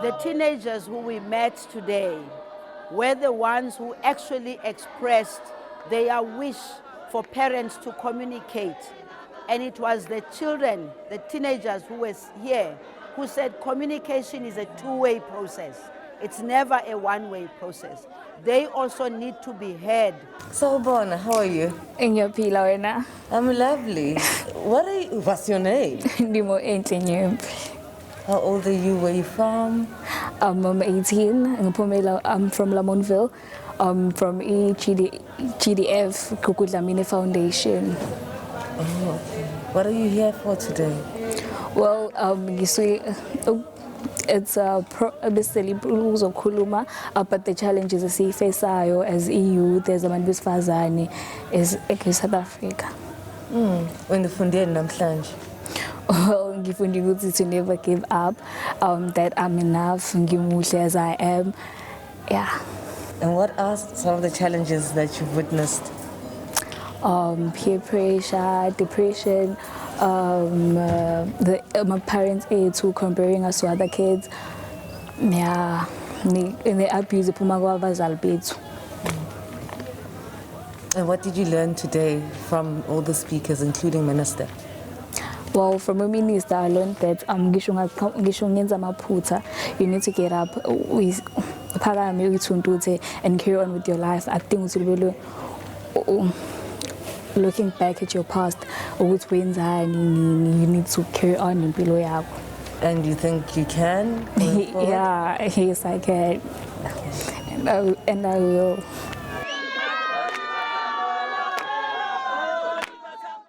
The teenagers who we met today were the ones who actually expressed their wish for parents to communicate. And it was the children, the teenagers who were here, who said communication is a two-way process. It's never a one-way process. They also need to be heard. So, Bona, how are you? Ngiyaphila wena. I'm lovely. What's your name? Ndimo enhle nyempi. How old are you? Where are you from? I'm 18. I'm from Lamontville. I'm from GDF Kukudlamini Foundation. Oh, what are you here for today? Well, it's basically ukuzokhuluma about the challenges esifaceayo as youth, as abantu besifazane as South Africa. When ufundile namhlanje? Well, ngifunde ukuthi to never give up, that I'm enough, ngimuhle as I am. Yeah. And what are some of the challenges that you've witnessed? Peer pressure, depression, my parents' age who comparing us to other kids. Yeah, and the abuse of abazali bethu. And what did you learn today from all the speakers, including Minister? Well, from a minister, I learned that you need to get up with and carry on with your life. I think looking back at your past, you need to carry on in below. And you think you can? Yeah, yes, I can. And I will.